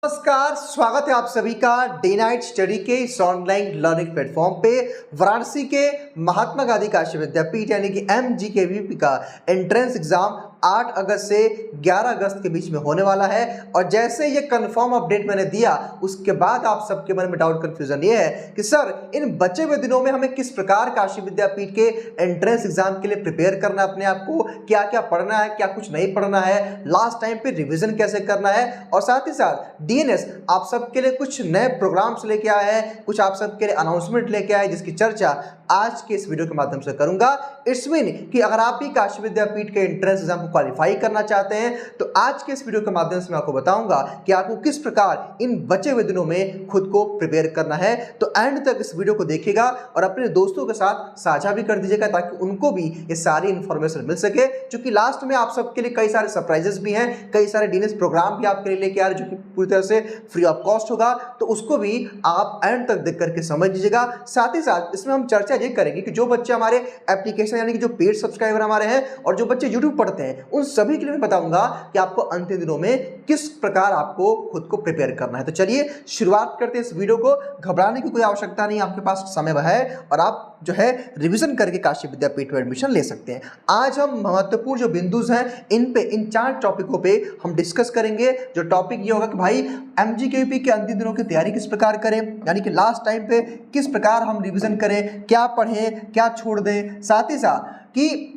नमस्कार, स्वागत है आप सभी का डे नाइट स्टडी के इस ऑनलाइन लर्निंग प्लेटफॉर्म पे। वाराणसी के महात्मा गांधी काशी विद्यापीठ यानी कि MGKVP का एंट्रेंस एग्जाम 8 अगस्त से 11 अगस्त के बीच में होने वाला है। और जैसे ये कंफर्म अपडेट मैंने दिया उसके बाद आप सबके मन में डाउट कंफ्यूजन ये है कि सर इन बचे हुए दिनों में हमें किस प्रकार काशी विद्यापीठ के एंट्रेंस एग्जाम के लिए प्रिपेयर करना है, अपने आप को क्या क्या पढ़ना है, क्या कुछ नहीं पढ़ना है, लास्ट टाइम पे रिविजन कैसे करना है। और साथ ही साथ DNS आप सबके लिए कुछ नए प्रोग्राम्स लेके आए हैं, कुछ आप सबके लिए अनाउंसमेंट लेके आए जिसकी चर्चा आज के इस वीडियो के माध्यम से करूंगा। इट्स मीन कि अगर आप भी काशी विद्यापीठ के एंट्रेंस एग्जाम को क्वालिफाई करना चाहते हैं तो आज के इस वीडियो के माध्यम से मैं आपको बताऊंगा कि आपको किस प्रकार इन बचे हुए दिनों में खुद को प्रिपेयर करना है। तो एंड तक इस वीडियो को देखिएगा और अपने दोस्तों के साथ साझा भी कर दीजिएगा ताकि उनको भी ये सारी इंफॉर्मेशन मिल सके। क्योंकि लास्ट में आप सबके लिए कई सारे सरप्राइजेस भी हैं, कई सारे DNS प्रोग्राम भी आपके लिए लेके आ रहे हैं जो कि पूरी तरह से फ्री ऑफ कॉस्ट होगा, तो उसको भी आप एंड तक देख करके समझ लीजिएगा। साथ ही साथ इसमें हम चर्चा ये करेंगे कि जो बच्चे हमारे एप्लीकेशन यानी कि जो पेड सब्सक्राइबर हमारे हैं और जो बच्चे यूट्यूब पढ़ते हैं उन सभी के लिए मैं बताऊंगा कि आपको अंतिम दिनों में किस प्रकार आपको खुद को प्रिपेयर करना है। तो चलिए शुरुआत करते हैं इस वीडियो को। घबराने की कोई आवश्यकता नहीं, आपके पास समय है और आप जो है रिवीजन करके काशी विद्यापीठ में एडमिशन ले सकते हैं। आज हम महत्वपूर्ण जो बिंदुज हैं इन 4 टॉपिकों पे हम डिस्कस करेंगे। जो टॉपिक ये होगा कि भाई MGKVP के अंतिम दिनों की तैयारी किस प्रकार करें, यानी कि लास्ट टाइम पे किस प्रकार हम रिवीजन करें, क्या पढ़ें क्या छोड़ दें। साथ ही साथ कि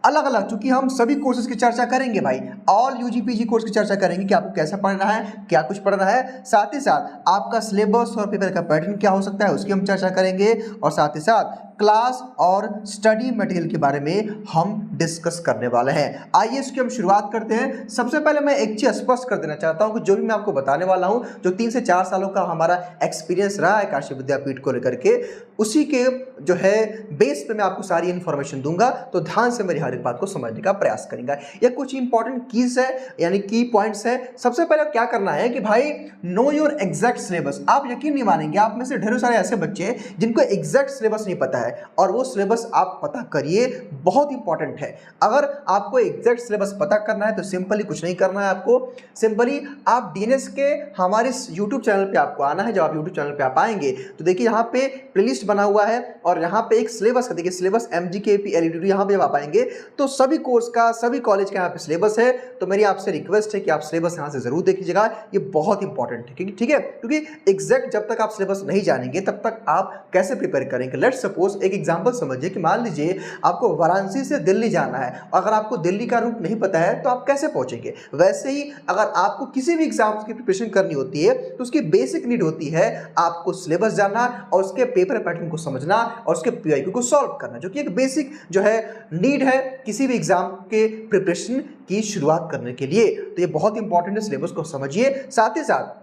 अलग अलग, चूंकि हम सभी कोर्सेज की चर्चा करेंगे भाई, ऑल UGPG कोर्स की चर्चा करेंगे कि आपको कैसा पढ़ना है, क्या कुछ पढ़ना है। साथ ही साथ आपका सिलेबस और पेपर का पैटर्न क्या हो सकता है उसकी हम चर्चा करेंगे। और साथ ही साथ क्लास और स्टडी मटेरियल के बारे में हम डिस्कस करने वाले हैं। आइए इसकी हम शुरुआत करते हैं। सबसे पहले मैं एक चीज स्पष्ट कर देना चाहता हूं कि जो भी मैं आपको बताने वाला हूं, जो 3 से 4 सालों का हमारा एक्सपीरियंस रहा है काशी विद्यापीठ को लेकर के, उसी के जो है बेस पे मैं आपको सारी इंफॉर्मेशन दूंगा। तो ध्यान से मेरी हर एक बात को समझने का प्रयास करेंगे। ये कुछ इंपॉर्टेंट कीज है यानी की पॉइंट्स है। सबसे पहले क्या करना है कि भाई नो योर एग्जैक्ट सिलेबस। आप यकीन नहीं मानेंगे, आप में से ढेरों सारे ऐसे बच्चे हैं जिनको एग्जैक्ट सिलेबस नहीं पता है और वो सिलेबस आप पता करिए, बहुत इंपॉर्टेंट है। अगर आपको एग्जैक्ट सिलेबस पता करना है तो सिंपली कुछ नहीं करना है, आपको सिंपली आप DNS के हमारे YouTube चैनल पे आपको आना है। जब आप YouTube चैनल पे आप आएंगे तो देखिए यहाँ पे प्लेलिस्ट बना हुआ है और यहाँ पे एक सिलेबस है, देखिए सिलेबस MGKVP LED। यहाँ पे जब आप आएंगे तो सभी कोर्स का सभी कॉलेज का यहाँ पे सिलेबस है। तो मेरी आपसे रिक्वेस्ट है कि आप सिलेबस यहाँ से जरूर देख लीजिएगा, ये बहुत इंपॉर्टेंट है। ठीक है, क्योंकि एग्जैक्ट जब तक आप सिलेबस नहीं जानेंगे तब तक आप कैसे प्रिपेयर करेंगे। लेट्स सपोज एक एग्जांपल समझिए कि मान लीजिए आपको वाराणसी से दिल्ली जाना है, अगर आपको दिल्ली का रूट नहीं पता है तो आप कैसे पहुंचेंगे। वैसे ही अगर आपको किसी भी एग्जाम की प्रिपरेशन करनी होती है तो उसकी बेसिक नीड होती है आपको सिलेबस जानना और उसके पेपर पैटर्न को समझना और उसके PIQ को सॉल्व करना, जो कि एक बेसिक जो है नीड है किसी भी एग्जाम के प्रिपरेशन की शुरुआत करने के लिए। तो ये बहुत इंपॉर्टेंट है, सिलेबस को समझिए। साथ ही साथ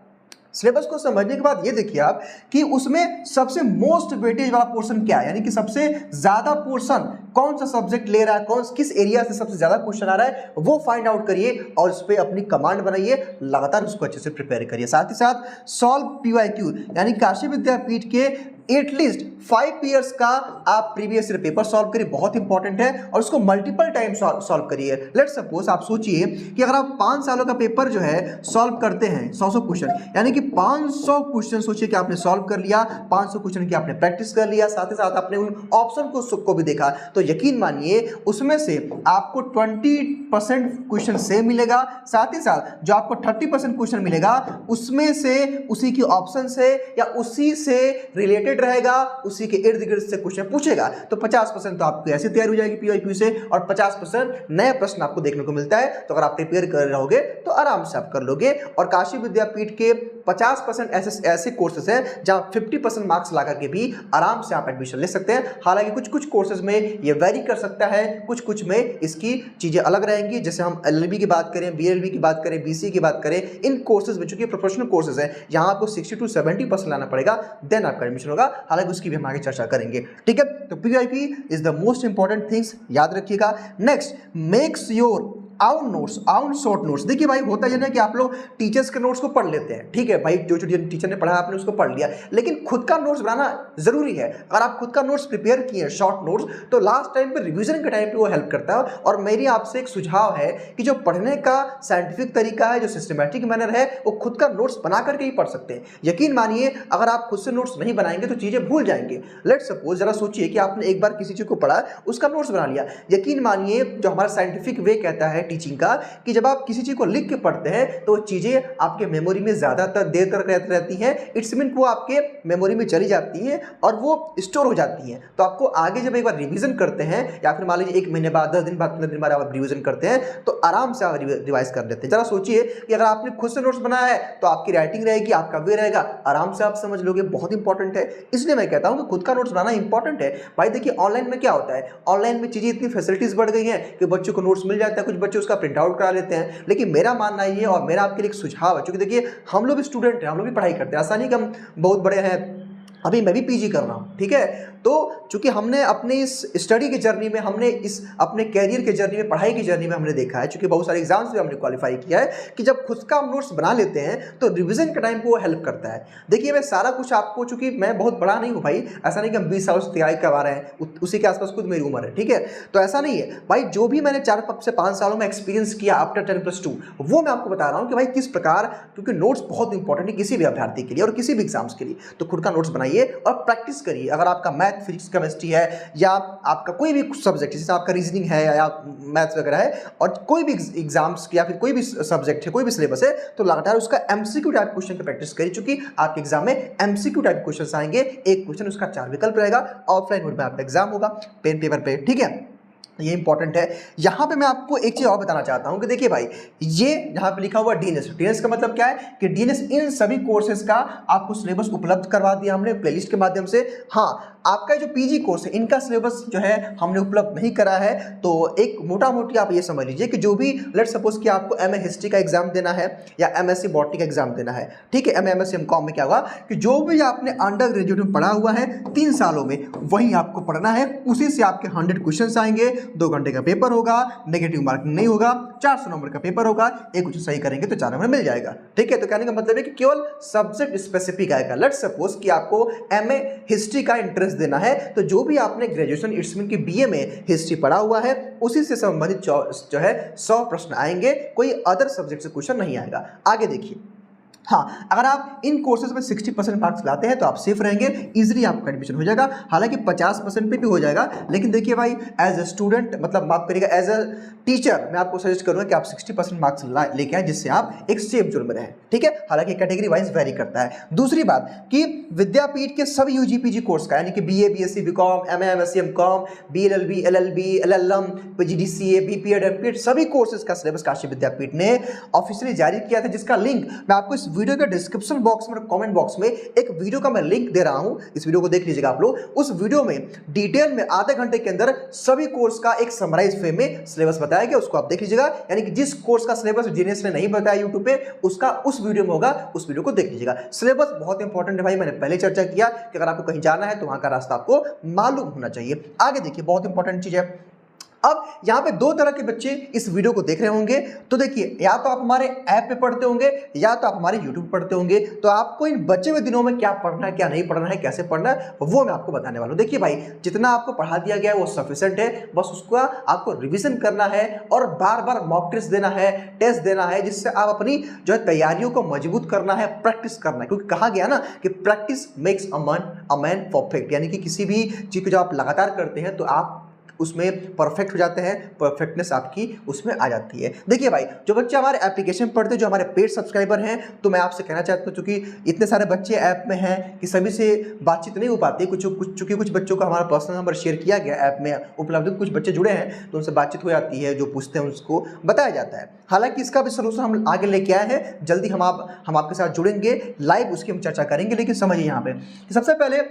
सिलेबस को समझने के बाद ये देखिए आप कि उसमें सबसे मोस्ट वेटेज वाला पोर्शन क्या है, यानी कि सबसे ज्यादा पोर्शन कौन सा सब्जेक्ट ले रहा है, किस एरिया से सबसे ज्यादा क्वेश्चन आ रहा है वो फाइंड आउट करिए और उस पर अपनी कमांड बनाइए, लगातार उसको अच्छे से प्रिपेयर करिए। साथ ही साथ सॉल्व PYQ यानी काशी विद्यापीठ के एटलीस्ट 5 ईयर्स का आप प्रीवियस ईयर पेपर सॉल्व करिए, बहुत इंपॉर्टेंट है, और उसको मल्टीपल टाइम सॉल्व करिए। लेट्स सपोज आप सोचिए कि अगर आप 5 सालों का पेपर जो है सॉल्व करते हैं 100 क्वेश्चन, यानी कि 500 क्वेश्चन सोचिए कि आपने सॉल्व कर लिया, 500 क्वेश्चन की आपने प्रैक्टिस कर लिया, साथ ही साथ आपने उन ऑप्शन को भी देखा, तो यकीन मानिए उसमें से आपको 20% क्वेश्चन सेम मिलेगा। साथ ही साथ जो आपको 30% क्वेश्चन मिलेगा उसमें से उसी की ऑप्शन से या उसी से रिलेटेड रहेगा, उसी के इर्द गिर्द से क्वेश्चन पूछेगा। तो 50% तो आपकी ऐसे तैयार हो जाएगी PYQ से और 50% नए प्रश्न आपको देखने को मिलता है। तो अगर आप प्रिपेयर कर रहोगे तो आराम से आप कर लोगे। और काशी विद्यापीठ के 50% ऐसे कोर्सेज हैं जहां 50% मार्क्स ला करके भी आराम से आप एडमिशन ले सकते हैं। हालांकि कुछ कोर्सेज में ये वेरी कर सकता है, कुछ में इसकी चीजें अलग रहेंगी। जैसे हम LLB की बात करें, BLB की बात करें, BCA की बात करें, इन कोर्सेज में चूंकि प्रोफेशनल कोर्सेज हैं यहाँ आपको 60 to 70% लाना पड़ेगा, देन आपका एडमिशन होगा। हालांकि उसकी भी हम आगे चर्चा करेंगे। ठीक है, तो PYQ is the most important things, याद रखिएगा। नेक्स्ट, मेक श्योर आउन शॉर्ट नोट्स। देखिए भाई होता है ना कि आप लोग टीचर्स के नोट्स को पढ़ लेते हैं, ठीक है भाई, जो टीचर ने पढ़ा आपने उसको पढ़ लिया, लेकिन खुद का नोट्स बनाना जरूरी है। अगर आप खुद का नोट्स प्रिपेयर किए शॉर्ट नोट्स, तो लास्ट टाइम पे रिवीजन के टाइम पे वो हेल्प करता है। और मेरी आपसे एक सुझाव है कि जो पढ़ने का साइंटिफिक तरीका है, जो सिस्टमैटिक मैनर है, वो खुद का नोट्स बना करके ही पढ़ सकते हैं। यकीन मानिए अगर आप खुद से नोट्स नहीं बनाएंगे तो चीजें भूल जाएंगे। लेट्स सपोज जरा सोचिए कि आपने एक बार किसी चीज को पढ़ा, उसका नोट्स बना लिया। यकीन मानिए जो हमारा साइंटिफिक वे कहता है टीचिंग का कि जब आप किसी चीज को लिख के पढ़ते हैं तो चीजें आपके मेमोरी में ज्यादातर देर तक रहती हैं। इट्स मीन वो आपके मेमोरी में चली जाती है और वो स्टोर हो जाती है। तो आपको आगे जब एक बार रिवीजन करते हैं, या फिर मान लीजिए 1 महीने बाद, 10 दिन बाद, 15 दिन बाद आप रिवीजन करते हैं, तो आराम से आप रिवाइज कर लेते हैं। जरा सोचिए कि अगर आपने खुद से नोट्स बनाया है तो आपकी राइटिंग रहेगी, आपका वे रहेगा, आराम से आप समझ लोगे। बहुत इंपॉर्टेंट है, इसलिए मैं कहता हूं कि खुद का नोट्स बनाना इंपॉर्टेंट है। भाई देखिए ऑनलाइन में क्या होता है, ऑनलाइन में चीजें इतनी फैसिलिटीज बढ़ गई हैं कि बच्चों को नोट्स मिल जाता है, कुछ बच्चे उसका प्रिंट आउट करा लेते हैं। लेकिन मेरा मानना ये और मेरा आपके लिए एक सुझाव है, क्योंकि देखिए हम लोग भी स्टूडेंट हैं, हम लोग भी पढ़ाई करते हैं, ऐसा नहीं कि हम बहुत बड़े हैं। अभी मैं भी पीजी कर रहा हूँ, ठीक है। तो चूंकि हमने अपने इस स्टडी की जर्नी में, हमने इस अपने कैरियर के जर्नी में, पढ़ाई की जर्नी में हमने देखा है, चूंकि बहुत सारे एग्जाम्स में हमने क्वालिफाई किया है, कि जब खुद का हम नोट्स बना लेते हैं तो रिवीजन के टाइम पे वो हेल्प करता है। देखिए मैं सारा कुछ आपको, चूंकि मैं बहुत बड़ा नहीं हूँ भाई, ऐसा नहीं कि हम 20 साल से तैयारी करवा रहे हैं, उसी के आसपास खुद मेरी उम्र है, ठीक है। तो ऐसा नहीं है भाई, जो भी मैंने 4 से 5 सालों में एक्सपीरियंस किया आफ्टर 10+2, वो मैं आपको बता रहा हूँ कि भाई किस प्रकार, क्योंकि नोट्स बहुत इंपॉर्टेंट है किसी भी अभ्यर्थी के लिए और किसी भी एग्जाम्स के लिए। तो खुद का नोट्स बनाइए और प्रैक्टिस करिए। अगर आपका मैथ, फिजिक्स, केमिस्ट्री है, या आपका कोई भी सब्जेक्ट, जैसे आपका रीजनिंग है या मैथ्स वगैरह है, और कोई भी एग्जाम्स या फिर कोई भी सब्जेक्ट है, कोई भी सिलेबस है, तो लगातार उसका एमसीक्यू टाइप क्वेश्चन की प्रैक्टिस करिए। चूंकि आपके एग्जाम में एमसीक्यू टाइप क्वेश्चन आएंगे, एक क्वेश्चन उसका 4 विकल्प रहेगा, ऑफलाइन मोड में आपका एग्जाम होगा, पेन पेपर पे, ठीक है। ये इंपॉर्टेंट है। यहाँ पे मैं आपको एक चीज़ और बताना चाहता हूँ कि देखिए भाई, ये यहाँ पे लिखा हुआ डीएनएस, डीएनएस का मतलब क्या है कि डीएनएस इन सभी कोर्सेज का आपको सिलेबस उपलब्ध करवा दिया हमने प्लेलिस्ट के माध्यम से। हाँ, आपका जो पीजी कोर्स है इनका सिलेबस जो है हमने उपलब्ध नहीं करा है। तो एक मोटा मोटी आप ये समझ लीजिए कि जो भी, लेट्स सपोज कि आपको एमए हिस्ट्री का एग्जाम देना है या एमएससी बॉटनी का एग्जाम देना है, ठीक है, एमएससी एमकॉम में क्या होगा कि जो भी आपने अंडर ग्रेजुएट में पढ़ा हुआ है 3 सालों में, वही आपको पढ़ना है, उसी से आपके 100 क्वेश्चन आएंगे, 2 घंटे का पेपर होगा, नेगेटिव मार्किंग नहीं होगा, 400 नंबर का पेपर होगा, एक क्वेश्चन सही करेंगे तो 4 नंबर मिल जाएगा, ठीक है। तो कहने का मतलब है कि केवल सब्जेक्ट स्पेसिफिक आएगा। लेट्स सपोज कि आपको एमए हिस्ट्री का इंट्रेंस देना है, तो जो भी आपने ग्रेजुएशन इट्स मीन की बीए में हिस्ट्री पढ़ा हुआ है, उसी से संबंधित जो है 100 प्रश्न आएंगे, कोई अदर सब्जेक्ट से क्वेश्चन नहीं आएगा। आगे देखिए, हाँ, अगर आप इन कोर्सेज में 60% मार्क्स लाते हैं तो आप सेफ रहेंगे, इजीली आपका एडमिशन हो जाएगा। हालांकि 50% पे भी हो जाएगा, लेकिन देखिए भाई एज ए स्टूडेंट, मतलब माफ करिएगा, एज ए टीचर मैं आपको सजेस्ट करूंगा कि आप 60% मार्क्स लेके आए, जिससे आप एक सेफ जोन में रहें, ठीक है। हालांकि कैटेगरी वाइज वेरी करता है। दूसरी बात कि विद्यापीठ के सभी यूजी पीजी कोर्स का, यानी कि BA, BSc, BCom, MA, MSc, MCom, BLLB, LLB, LLM, PGDCA, BPEd, MPEd, सभी कोर्सेज का सिलेबस काशी विद्यापीठ ने ऑफिशियली जारी किया था, जिसका लिंक मैं आपको इस वीडियो के डिस्क्रिप्शन बॉक्स में, कमेंट बॉक्स में एक वीडियो का मैं लिंक दे रहा हूं, इस वीडियो को देख लीजिएगा आप लोग। उस वीडियो में डिटेल में आधे घंटे के अंदर सभी कोर्स का एक समराइज वे में सिलेबस बताया गया, उसको आप देख लीजिएगा। यानी कि जिस कोर्स का सिलेबस जीएनएस ने नहीं बताया यूट्यूब पे, उसका उस वीडियो में होगा, उस वीडियो को देख लीजिएगा। सिलेबस बहुत इंपॉर्टेंट है भाई, मैंने पहले चर्चा किया कि अगर आपको कहीं जाना है तो वहां का रास्ता आपको मालूम होना चाहिए। आगे देखिए, बहुत इंपॉर्टेंट चीज है। अब यहाँ पे 2 तरह के बच्चे इस वीडियो को देख रहे होंगे। तो देखिए, या तो आप हमारे ऐप पे पढ़ते होंगे, या तो आप हमारे यूट्यूब पढ़ते होंगे। तो आपको इन बचे हुए दिनों में क्या पढ़ना है, क्या नहीं पढ़ना है, कैसे पढ़ना है, वो मैं आपको बताने वाला हूँ। देखिए भाई, जितना आपको पढ़ा दिया गया है वो सफिशिएंट है, बस उसका आपको रिविजन करना है और बार बार मॉक टेस्ट देना है, टेस्ट देना है, जिससे आप अपनी जो है तैयारियों को मजबूत करना है, प्रैक्टिस करना है। क्योंकि कहा गया ना कि practice makes a man perfect, यानी कि किसी भी चीज को जब आप लगातार करते हैं तो आप उसमें परफेक्ट हो जाते हैं, परफेक्टनेस आपकी उसमें आ जाती है। देखिए भाई, जो बच्चे हमारे एप्लीकेशन पढ़ते हैं, जो हमारे पेड सब्सक्राइबर हैं, तो मैं आपसे कहना चाहता हूँ, क्योंकि इतने सारे बच्चे ऐप में हैं कि सभी से बातचीत नहीं हो पाती, चूँकि कुछ बच्चों का हमारा पर्सनल नंबर शेयर किया गया ऐप में उपलब्ध, कुछ बच्चे जुड़े हैं तो उनसे बातचीत हो जाती है, जो पूछते हैं उसको बताया जाता है। हालांकि इसका भी सोल्यूशन हम आगे लेके आए हैं, जल्दी हम आपके साथ जुड़ेंगे, लाइव उसकी हम चर्चा करेंगे। लेकिन समझिए यहाँ पे सबसे पहले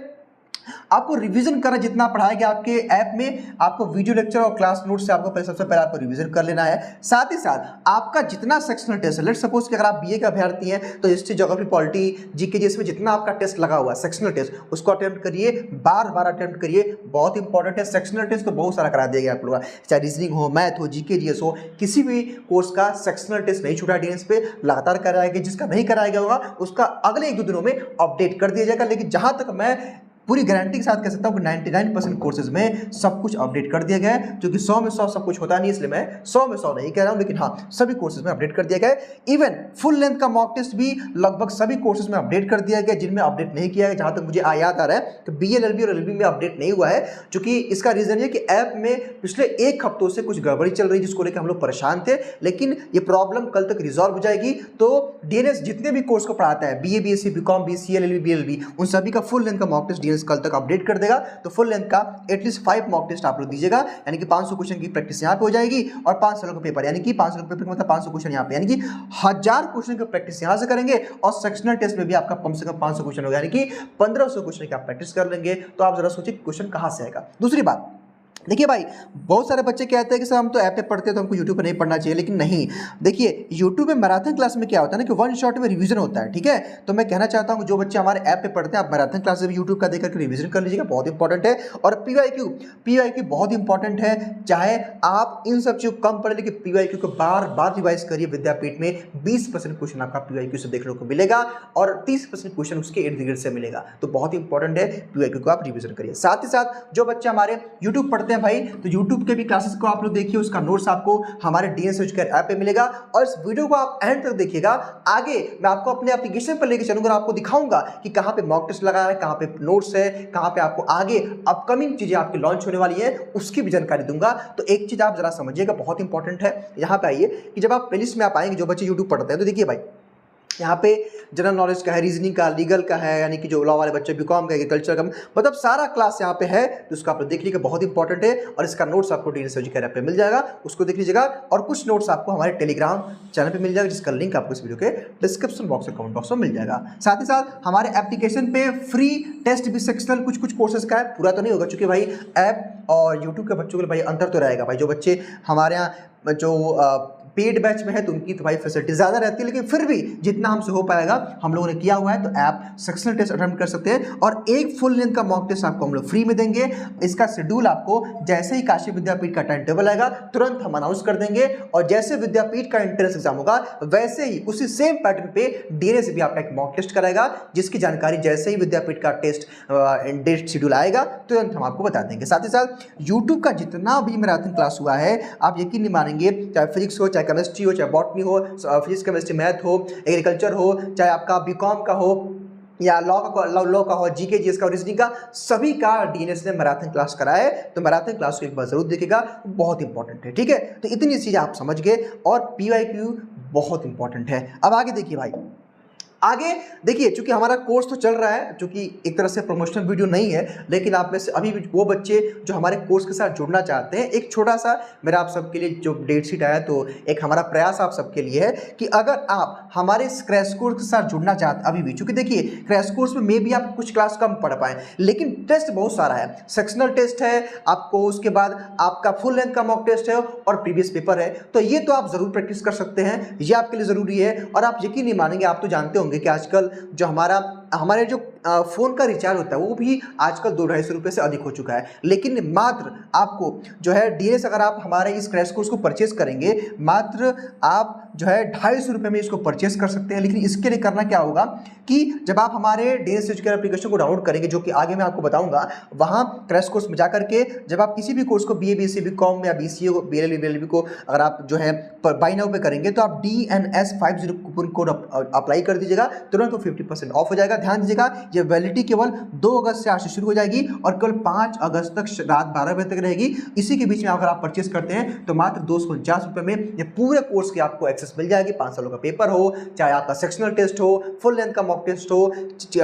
आपको रिवीजन करना जितना पढ़ाया गया आपके ऐप में, आपको वीडियो लेक्चर और क्लास नोट से आपको सबसे पहले आपको रिवीजन कर लेना है। साथ ही साथ आपका जितना सेक्शनल टेस्ट है, लेट्स सपोज कि अगर आप बीए के अभ्यर्थी हैं तो हिस्ट्री, ज्योग्राफी, पॉलिटी, जीके, जिसमें जितना आपका टेस्ट लगा हुआ है सेक्शनल टेस्ट, उसको अटेम्प्ट करिए, बार बार अटेम्प्ट करिए, बहुत इंपॉर्टेंट है। सेक्शनल टेस्ट तो बहुत सारा करा दिया गया आप लोगों का, चाहे रीजनिंग हो, मैथ हो, जीके, जीएस हो, किसी भी कोर्स का सेक्शनल टेस्ट नहीं छूटा डीएनएस पे, लगातार कराया गया। जिसका नहीं कराया गया होगा उसका अगले 1-2 दिनों में अपडेट कर दिया जाएगा। लेकिन जहां तक मैं पूरी गारंटी के साथ कह सकता हूँ कि 99% कोर्सेज में सब कुछ अपडेट कर दिया गया है, क्योंकि 100 में 100 सब कुछ होता नहीं, इसलिए मैं 100 में 100 नहीं कह रहा हूँ, लेकिन हाँ सभी कोर्सेज में अपडेट कर दिया गया है। इवन फुल लेंथ का मॉक टेस्ट भी लगभग सभी कोर्सेज में अपडेट कर दिया गया। जिनमें अपडेट नहीं किया है, जहाँ तक मुझे याद आ रहा है कि बीएलएलबी और एलएलबी में अपडेट नहीं हुआ है, क्योंकि इसका रीजन ये कि ऐप में पिछले 1 हफ्तों से कुछ गड़बड़ी चल रही है, जिसको लेकर हम लोग परेशान थे। लेकिन ये प्रॉब्लम कल तक रिजॉल्व हो जाएगी। तो डीएनएस जितने भी कोर्स को पढ़ाता है, BA, BSc, BCom, BCA, LLB, BLB, उन सभी का फुल लेंथ का मॉक टेस्ट डीएनएस कल तक अपडेट देगा। तो फुल लेंथ का एटलीस्ट 5 मॉक टेस्ट आप लोग दीजिएगा, यानी कि 500 क्वेश्चन की प्रैक्टिस यहां पे हो जाएगी और 5 सालों का पेपर, यानी कि 500 का पेपर मतलब 500 क्वेश्चन यहां पे, यानी कि 1000 क्वेश्चन की प्रैक्टिस यहां से करेंगे। और सेक्शनल टेस्ट में भी आपका कम से कम 500 क्वेश्चन होगा, यानी कि 1500 क्वेश्चन की आप प्रैक्टिस कर लेंगे। तो आप जरा सोचिए क्वेश्चन कहां से आएगा। दूसरी बात, देखिए भाई, बहुत सारे बच्चे कहते हैं कि सर हम तो ऐप पे पढ़ते हैं तो हमको यूट्यूब पे नहीं पढ़ना चाहिए, लेकिन नहीं। देखिए यूट्यूब में मैराथन क्लास में क्या होता है ना कि 1 शॉट में रिवीजन होता है, ठीक है। तो मैं कहना चाहता हूँ जो बच्चे हमारे ऐप पे पढ़ते हैं, आप मैराथन क्लास में यूट्यूब का देखकर रिवीजन कर लीजिएगा, बहुत इंपॉर्टेंट है। और पीवाईक्यू बहुत इंपॉर्टेंट है। चाहे आप इन सब चीज़ कम पढ़े, लेकिन पीवाईक्यू को बार बार रिवाइज करिए। विद्यापीठ में 20% क्वेश्चन आपका पीवाईक्यू से देखने को मिलेगा और 30% क्वेश्चन उसके इर्द गिर्द से मिलेगा। तो बहुत इंपॉर्टेंट है, पीवाईक्यू को आप रिवीजन करिए। साथ ही साथ जो बच्चे हमारे यूट्यूब पढ़ते हैं भाई, तो यूट्यूब के भी क्लासेस को आप लोग देखिए, उसका नोट्स आपको हमारे डीएनएस एजुकेयर ऐप पे मिलेगा। और इस वीडियो को आप एंड तक देखिएगा। आगे मैं आपको अपने एप्लीकेशन पर लेकर चलूंगा और आपको दिखाऊंगा कि कहां पे मॉक टेस्ट लगा है, कहां पे नोट्स है, कहां पे आपको आगे अपकमिंग चीजें आपकी लॉन्च होने वाली है, उसकी भी जानकारी दूंगा। तो एक चीज आप जरा समझिएगा, बहुत इंपॉर्टेंट है। यहां पे आइए कि जब आप प्लेलिस्ट में आप आएंगे, जो बच्चे यूट्यूब पढ़ते हैं, तो देखिए भाई यहाँ पे जनरल नॉलेज का है, रीजनिंग का, लीगल का है, यानी कि जो लॉ वाले बच्चे, बीकॉम का, एग्रीकल्चर का, मतलब सारा क्लास यहाँ पे है। तो उसको आप लोग देख लीजिएगा, बहुत इंपॉर्टेंट है। और इसका नोट्स आपको डीएनएस एजुकेयर ऐप पे मिल जाएगा, उसको देख लीजिएगा। और कुछ नोट्स आपको हमारे टेलीग्राम चैनल पे मिल जाएगा, जिसका लिंक आपको इस वीडियो के डिस्क्रिप्शन बॉक्स और कमेंट बॉक्स में मिल जाएगा। साथ ही साथ हमारे एप्लीकेशन पे फ्री टेस्ट भी सेक्शनल कुछ कोर्सेज का है, पूरा तो नहीं होगा, क्योंकि भाई ऐप और यूट्यूब के बच्चों के लिए भाई अंतर तो रहेगा भाई। जो बच्चे हमारे यहाँ जो पेड बैच में है तो उनकी तो भाई फैसिलिटी ज़्यादा रहती है, लेकिन फिर भी जितना हमसे हो पाएगा हम लोगों ने किया हुआ है। तो ऐप सेक्शनल टेस्ट अटेम्प्ट कर सकते हैं और एक फुल लेंथ का मॉक टेस्ट आपको हम लोग फ्री में देंगे। इसका शेड्यूल आपको जैसे ही काशी विद्यापीठ का टाइम टेबल आएगा तुरंत हम अनाउंस कर देंगे। और जैसे विद्यापीठ का एंट्रेंस एग्जाम होगा वैसे ही उसी सेम पैटर्न पे डीएनएस भी आपका एक मॉक टेस्ट कराएगा, जिसकी जानकारी जैसे ही विद्यापीठ का टेस्ट डेट शेड्यूल आएगा तुरंत हम आपको बता देंगे। साथ ही साथ यूट्यूब का जितना भी मैराथन क्लास हुआ है, आप यकीन नहीं मानेंगे, चाहे फिजिक्स हो, चाहे केमिस्ट्री हो, चाहे बॉटनी हो, फिजिक्स, केमिस्ट्री, मैथ हो, एग्रीकल्चर हो, चाहे आपका बीकॉम का हो या लॉ का हो, जीके, जीएस का, रीजनिंग का, सभी का डीएनएस ने मैराथन क्लास कराया है। तो मैराथन क्लास को एक बार जरूर देखिएगा, बहुत इंपॉर्टेंट है, ठीक है। तो इतनी चीज़ें आप समझ गए और पीवाईक्यू बहुत इंपॉर्टेंट है। अब आगे देखिए भाई, आगे देखिए, चूंकि हमारा कोर्स तो चल रहा है, चूंकि एक तरह से प्रमोशनल वीडियो नहीं है, लेकिन आप में से अभी भी वो बच्चे जो हमारे कोर्स के साथ जुड़ना चाहते हैं, एक छोटा सा मेरा आप सबके लिए जो डेट शीट आया, तो एक हमारा प्रयास आप सबके लिए है कि अगर आप हमारे इस क्रैश कोर्स के साथ जुड़ना चाहते अभी भी, चूंकि देखिए क्रैश कोर्स में भी आप कुछ क्लास कम पढ़ पाए, लेकिन टेस्ट बहुत सारा है। सेक्शनल टेस्ट है आपको, उसके बाद आपका फुल लेंथ का मॉक टेस्ट है और प्रीवियस पेपर है। तो ये तो आप जरूर प्रैक्टिस कर सकते हैं, ये आपके लिए जरूरी है। और आप यकीन नहीं मानेंगे, आप तो जानते होंगे कि आजकल जो हमारे जो फ़ोन का रिचार्ज होता है वो भी आजकल 200-250 रुपये से अधिक हो चुका है। लेकिन मात्र आपको जो है डीएनएस, अगर आप हमारे इस क्रैश कोर्स को परचेस करेंगे, मात्र आप जो है 250 रुपये में इसको परचेस कर सकते हैं। लेकिन इसके लिए करना क्या होगा कि जब आप हमारे डीएनएस एजुकेयर एप्लीकेशन को डाउनलोड करेंगे, जो कि आगे मैं आपको बताऊंगा, वहाँ क्रैश कोर्स में जा करके जब आप किसी भी कोर्स को बीए, बीएससी, बीकॉम या बीसीए को, बीएलएलबी को अगर आप जो है बाय नाउ पे करेंगे, तो आप DNS50 कूपन कोड अप्लाई कर दीजिएगा, तुरंत वो 50% ऑफ हो जाएगा। ध्यान दीजिएगा, ये वैलिडिटी केवल 2 अगस्त से आज से शुरू हो जाएगी और केवल 5 अगस्त तक रात 12 बजे तक रहेगी। इसी के बीच में अगर आप परचेस करते हैं तो मात्र 249 रुपये में ये पूरे कोर्स की आपको एक्सेस मिल जाएगी। 5 सालों का पेपर हो, चाहे आपका सेक्शनल टेस्ट हो, फुल लेंथ का मॉक टेस्ट हो,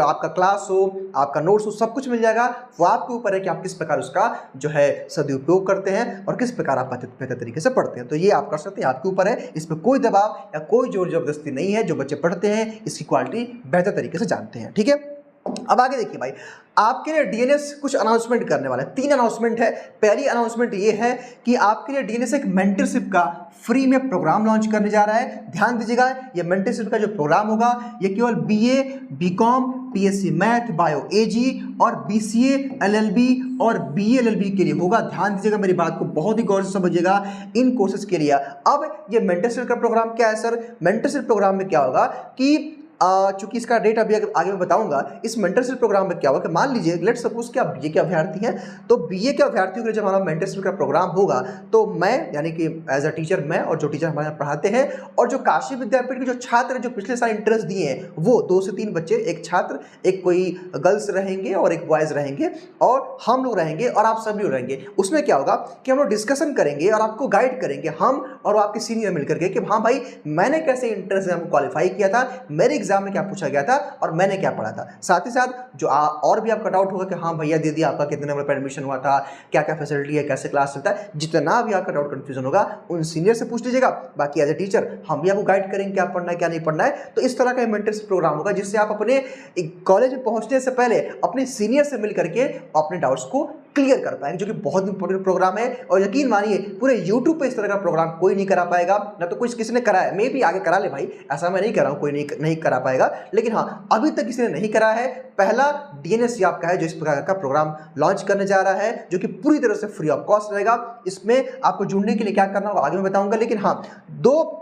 आपका क्लास हो, आपका नोट्स हो, सब कुछ मिल जाएगा। वो आपके ऊपर है कि आप किस प्रकार उसका जो है सदुपयोग करते हैं और किस प्रकार आप बेहतर तरीके से पढ़ते हैं। तो ये आप कर सकते हैं, आपके ऊपर है। इस पर कोई दबाव या कोई जोर जबरदस्ती नहीं है। जो बच्चे पढ़ते हैं इसकी क्वालिटी बेहतर तरीके से जानते हैं, ठीक है। अब आगे देखिए भाई, आपके लिए डीएनएस कुछ अनाउंसमेंट करने वाला है। 3 अनाउंसमेंट है। पहली अनाउंसमेंट ये है कि आपके लिए डीएनएस एक मेंटरशिप का फ्री में प्रोग्राम लॉन्च करने जा रहा है। ध्यान दीजिएगा, ये मेंटरशिप का जो प्रोग्राम होगा ये केवल BA, BCom, BSc math, bio AG और बीसीए, एलएलबी और बीए एलएलबी के लिए होगा। ध्यान दीजिएगा, मेरी बात को बहुत ही गौर से समझिएगा इन कोर्सेज के लिए। अब ये मेंटरशिप का प्रोग्राम क्या है सर? मेंटरशिप प्रोग्राम में क्या होगा कि चूंकि इसका डेट अभी आगे मैं बताऊंगा, इस मेंटरशिप प्रोग्राम में क्या होगा कि मान लीजिए लेट सपोज कि आप बीए के अभ्यर्थी हैं, तो बीए के अभ्यर्थियों के लिए जब हमारा मेंटरशिप का प्रोग्राम होगा तो मैं यानी कि एज अ टीचर मैं और जो टीचर हमारे यहाँ पढ़ाते हैं और जो काशी विद्यापीठ के जो छात्र जो पिछले साल इंटरेस्ट दिए हैं वो 2 से 3 बच्चे, एक छात्र, एक कोई गर्ल्स रहेंगे और एक बॉयज़ रहेंगे और हम लोग रहेंगे और आप सभी लोग रहेंगे। उसमें क्या होगा कि हम लोग डिस्कशन करेंगे और आपको गाइड करेंगे, हम और आपके सीनियर मिलकर के, कि हाँ भाई मैंने कैसे इंट्रेंस एग्जाम को क्वालिफाई किया था, मेरे एग्जाम में क्या पूछा गया था और मैंने क्या पढ़ा था। साथ ही साथ जो और भी आपका डाउट होगा कि हाँ भैया दीदी आपका कितने नंबर पर एडमिशन हुआ था, क्या क्या फैसिलिटी है, कैसे क्लास चलता है, जितना भी आपका डाउट कंफ्यूजन होगा उन सीनियर से पूछ लीजिएगा। बाकी एज ए टीचर हम भी आपको गाइड करेंगे क्या पढ़ना है क्या नहीं पढ़ना है। तो इस तरह का मेंटरशिप प्रोग्राम होगा जिससे आप अपने कॉलेज में पहुंचने से पहले अपने सीनियर से मिल करके अपने डाउट्स को क्लियर कर पाएंगे, जो कि बहुत इंपॉर्टेंट प्रोग्राम है। और यकीन मानिए पूरे यूट्यूब पे इस तरह का प्रोग्राम कोई नहीं करा पाएगा, ना तो कुछ किसी ने करा है, मे भी आगे करा ले भाई, ऐसा मैं नहीं कर रहा हूँ, कोई नहीं करा पाएगा, लेकिन हाँ अभी तक किसी ने नहीं करा है। पहला डीएनएस आपका है जो इस प्रकार का प्रोग्राम लॉन्च करने जा रहा है, जो कि पूरी तरह से फ्री ऑफ कॉस्ट रहेगा। इसमें आपको जुड़ने के लिए क्या करना होगा आगे मैं बताऊंगा, लेकिन हाँ 2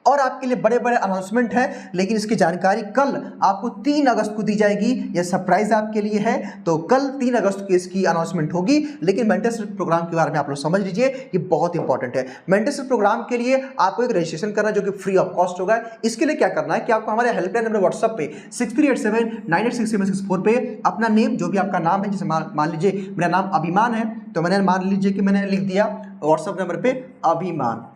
और आपके लिए बड़े बड़े अनाउंसमेंट है, लेकिन इसकी जानकारी कल आपको 3 अगस्त को दी जाएगी। यह सरप्राइज आपके लिए है, तो कल 3 अगस्त को इसकी अनाउंसमेंट होगी। लेकिन मेंटरशिप प्रोग्राम के बारे में आप लोग समझ लीजिए, ये बहुत इंपॉर्टेंट है। मेंटरशिप प्रोग्राम के लिए आपको एक रजिस्ट्रेशन करना जो कि फ्री ऑफ कॉस्ट होगा। इसके लिए क्या करना है कि आपको हमारे हेल्पलाइन नंबर व्हाट्सएप पे 6387986764 पे अपना नेम, जो भी आपका नाम है, जैसे मान लीजिए मेरा नाम अभिमान है, तो मैंने मान लीजिए कि मैंने लिख दिया व्हाट्सएप नंबर पे अभिमान,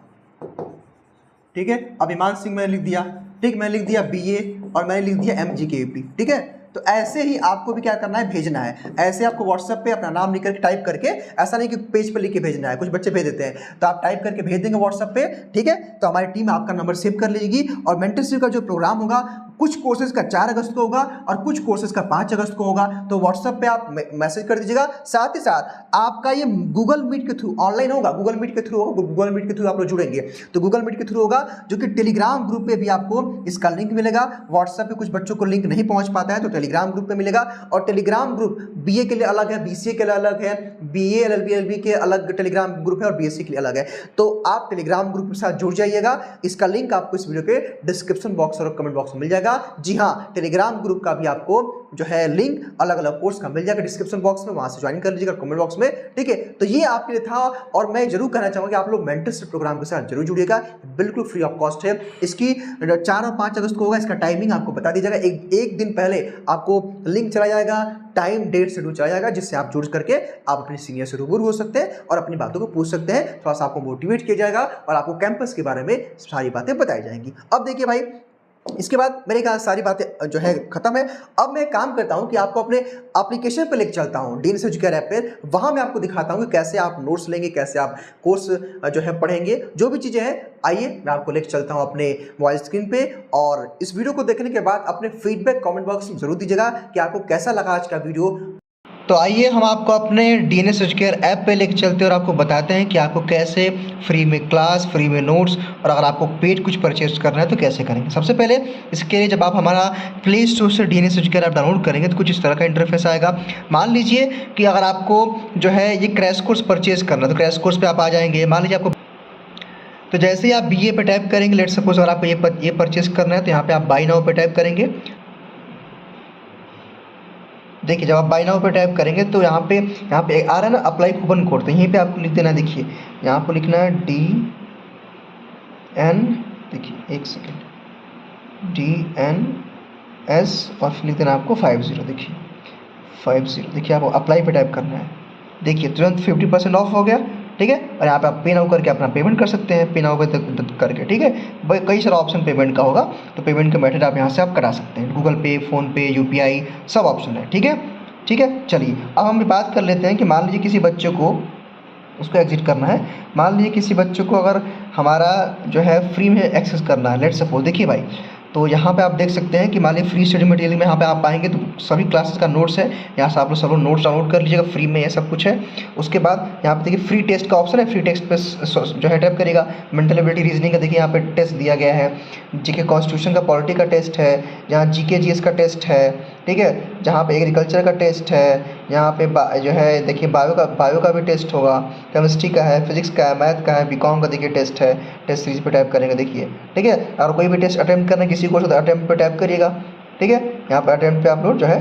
ठीक है, अभिमान सिंह मैंने लिख दिया, ठीक, मैंने लिख दिया बीए और मैंने लिख दिया MGKVP, ठीक है। तो ऐसे ही आपको भी क्या करना है, भेजना है। ऐसे आपको व्हाट्सएप पे अपना नाम लिख करके टाइप करके, ऐसा नहीं कि पेज पे लिख के भेजना है, कुछ बच्चे भेज देते हैं, तो आप टाइप करके भेज देंगे व्हाट्सएप पे, ठीक है। तो हमारी टीम आपका नंबर सेव कर लेगी। और मेंटरशिप का जो प्रोग्राम होगा कुछ कोर्सेज का 4 अगस्त को होगा और कुछ कोर्सेज का 5 अगस्त को होगा। तो व्हाट्सएप पे आप मैसेज कर दीजिएगा। साथ ही साथ आपका ये गूगल मीट के थ्रू ऑनलाइन होगा, गूगल मीट के थ्रू होगा, गूगल मीट के थ्रू आप लोग जुड़ेंगे तो गूगल मीट के थ्रू होगा, जो कि टेलीग्राम ग्रुप पे भी आपको इसका लिंक मिलेगा। व्हाट्सएप पे कुछ बच्चों को लिंक नहीं पहुंच पाता है तो टेलीग्राम ग्रुप पे मिलेगा। और टेलीग्राम ग्रुप बीए के लिए अलग है, बीसीए के लिए अलग है, बीए एलएलबी एलबी के अलग टेलीग्राम ग्रुप है और बीएससी के लिए अलग है। तो आप टेलीग्राम ग्रुप के साथ जुड़ जाइएगा। इसका लिंक आपको इस वीडियो के डिस्क्रिप्शन बॉक्स और कमेंट बॉक्स में मिल जाएगा। जी हाँ, टेलीग्राम ग्रुप का भी आपको जो है लिंक अलग अलग कोर्स का मिल जाएगा डिस्क्रिप्शन बॉक्स में, वहां से ज्वाइन कर लीजिएगा कमेंट बॉक्स में, ठीक है। तो ये आपके लिए था और मैं जरूर कहना चाहूंगा कि आप लोग मेंटरशिप प्रोग्राम के साथ जरूर जुड़िएगा, बिल्कुल फ्री ऑफ कॉस्ट है। इसकी 4 और 5 अगस्त को होगा। इसका टाइमिंग आपको बता दी जाएगा, एक दिन पहले आपको लिंक चला जाएगा, टाइम डेट शेड्यूल चला जाएगा, जिससे आप जुड़ करके आप अपने सीनियर से रूबरू हो सकते हैं और अपनी बातों को पूछ सकते हैं। थोड़ा सा आपको मोटिवेट किया जाएगा और आपको कैंपस के बारे में सारी बातें बताई जाएंगी। अब देखिए भाई, इसके बाद मेरे ख्याल सारी बातें जो है खत्म है। अब मैं काम करता हूं कि आपको अपने एप्लीकेशन पे लेके चलता हूं, डीएनएस एजुकेयर ऐप पे। वहां मैं आपको दिखाता हूं कि कैसे आप नोट्स लेंगे, कैसे आप कोर्स जो है पढ़ेंगे, जो भी चीज़ें हैं। आइए मैं आपको लेके चलता हूं अपने मोबाइल स्क्रीन पे। और इस वीडियो को देखने के बाद अपने फीडबैक कमेंट बॉक्स में जरूर दीजिएगा कि आपको कैसा लगा आज का वीडियो। तो आइए हम आपको अपने डीएनएस एजुकेयर ऐप पे लेके चलते हैं और आपको बताते हैं कि आपको कैसे फ्री में क्लास, फ्री में नोट्स, और अगर आपको पेड कुछ परचेज करना है तो कैसे करेंगे। सबसे पहले इसके लिए जब आप हमारा प्ले स्टोर से डीएनएस एजुकेयर ऐप डाउनलोड करेंगे तो कुछ इस तरह का इंटरफेस आएगा। मान लीजिए कि अगर आपको जो है ये क्रैश कोर्स परचेज करना है तो क्रैश कोर्स पर आप आ जाएंगे। मान लीजिए आपको, तो जैसे ही आप बीए पे टाइप करेंगे, लेट सपोज अगर आपको ये परचेज करना है तो यहाँ पे आप बाय नाउ पे टाइप करेंगे। देखिए जब आप बाय नाउ पे टाइप करेंगे तो यहाँ पे आ रहा है ना अप्लाई कूपन कोड, तो यहीं पे आपको लिख देना। देखिए यहाँ पर लिखना है DN, देखिए एक सेकेंड, DNS और फिर लिख देना आपको 50। देखिए 50, देखिए आपको अप्लाई पे टाइप करना है। देखिए तुरंत 50% ऑफ हो गया, ठीक है। और यहाँ पे आप पे नाउ करके अपना पेमेंट कर सकते हैं, पे नाउ करके, ठीक है। कई सारा ऑप्शन पेमेंट का होगा, तो पेमेंट का मेथड आप यहाँ से आप करा सकते हैं, गूगल पे, फ़ोनपे, UPI सब ऑप्शन है, ठीक है। ठीक है, चलिए अब हम बात कर लेते हैं कि मान लीजिए किसी बच्चे को, उसको एग्जिट करना है, मान लीजिए किसी बच्चे को अगर हमारा जो है फ्री में एक्सेस करना है, लेट सपोज। देखिए भाई तो यहाँ पे आप देख सकते हैं कि मान लीजिए फ्री स्टडी मटेरियल में यहाँ पे आप आएंगे तो सभी क्लासेस का नोट्स है, यहाँ से आप लोग सब लोग नोट्स डाउनलोड कर लीजिएगा, फ्री में ये सब कुछ है। उसके बाद यहाँ पे देखिए फ्री टेस्ट का ऑप्शन है, फ्री टेस्ट पे जो है टैप करिएगा। मेंटल एबिलिटी रीजनिंग का देखिए यहाँ पे टेस्ट दिया गया है, जीके कॉन्स्टिट्यूशन का पॉलिटी का टेस्ट है, यहाँ जीके जीएस का टेस्ट है, ठीक है, जहाँ पे एग्रीकल्चर का टेस्ट है, यहाँ पे जो है देखिए बायो का भी टेस्ट होगा, केमिस्ट्री का है, फिजिक्स का है, मैथ का है, बीकॉम का देखिए टेस्ट है। टेस्ट सीरीज पे टाइप करेंगे देखिए, ठीक है। और कोई भी टेस्ट अटेम्प्ट करना किसी को तो अटेम्प्ट पे टाइप करिएगा, ठीक है। यहाँ पे अटेम्प्ट पे आप लोग जो है,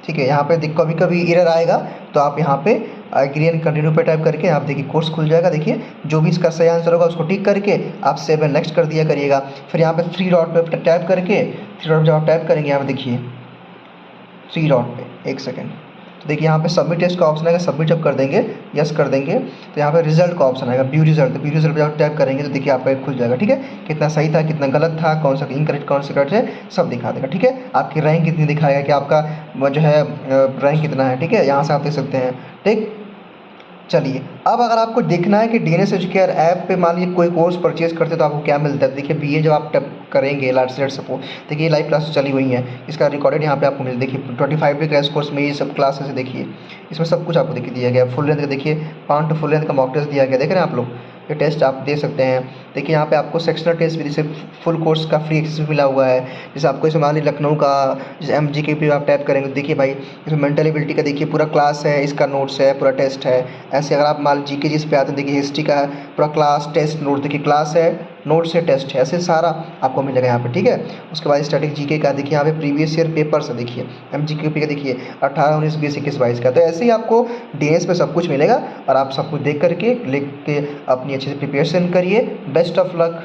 ठीक है, यहाँ पे कभी कभी एरर आएगा तो आप यहाँ पे एग्री एंड कंटिन्यू पे टाइप करके आप देखिए कोर्स खुल जाएगा। देखिए जो भी इसका सही आंसर होगा उसको टिक करके आप सेव एंड नेक्स्ट कर दिया करिएगा। फिर यहाँ पे थ्री डॉट पे टाइप करके, थ्री डॉट जब आप टाइप करेंगे यहाँ पे देखिए थ्री डॉट पे, एक सेकेंड, तो देखिए यहाँ पे सबमिट टेस्ट का ऑप्शन आएगा, सबमिट जब कर देंगे, यस कर देंगे तो यहाँ पे रिजल्ट का ऑप्शन आएगा, व्यू रिजल्ट। तो व्यू रिजल्ट पे जब टाइप करेंगे तो देखिए आपका एक खुल जाएगा, ठीक है। कितना सही था, कितना गलत था, कौन सा इनकरेक्ट, कौन सा करेक्ट है, सब दिखा देगा, ठीक है। आपकी रैंक कितनी दिखाएगा कि आपका जो है रैंक कितना है, ठीक है, यहाँ से आप देख सकते हैं, ठीक। चलिए अब अगर आपको देखना है कि डीएनएस एजुकेयर ऐप पे मान लीजिए कोई कोर्स परचेज करते तो आपको क्या मिलता है। देखिए बीए जब आप टैप करेंगे लेट्स सपोज, देखिए लाइव क्लास चली हुई हैं, इसका रिकॉर्डेड यहाँ पे आपको मिल, देखिए 25 डे क्रैश कोर्स में ये सब क्लासेस देखिए, इसमें सब कुछ आपको देखिए दिया गया। फुल लेंथ का देखिए 5 टू फुल लेंथ का मॉक टेस्ट दिया गया, देख रहे हैं आप लोग, ये टेस्ट आप दे सकते हैं। देखिए यहाँ पे आपको सेक्शनल टेस्ट भी, जैसे फुल कोर्स का फ्री एक्सेस मिला हुआ है। जैसे आपको इसे मान लीजिए लखनऊ का जैसे एमजीके पे आप टैप करेंगे, देखिए भाई इसमें मेंटल एबिलिटी का देखिए पूरा क्लास है, इसका नोट्स है, पूरा टेस्ट है। ऐसे अगर आप मान जीके जिस पे आते हैं, देखिए हिस्ट्री का पूरा क्लास टेस्ट नोट, देखिए क्लास है, नोट्स है, टेस्ट है, ऐसे सारा आपको मिलेगा यहाँ पे, ठीक है। उसके बाद स्टैटिक जीके का देखिए यहाँ पे प्रीवियस ईयर पेपर्स है, देखिए एमजीके का देखिए 18, 19, 20, 21, 22 का। तो ऐसे ही आपको डीएनएस पे सब कुछ मिलेगा और आप सब कुछ देख करके लिख के अपनी अच्छे से प्रिपरेशन करिए। Best of luck.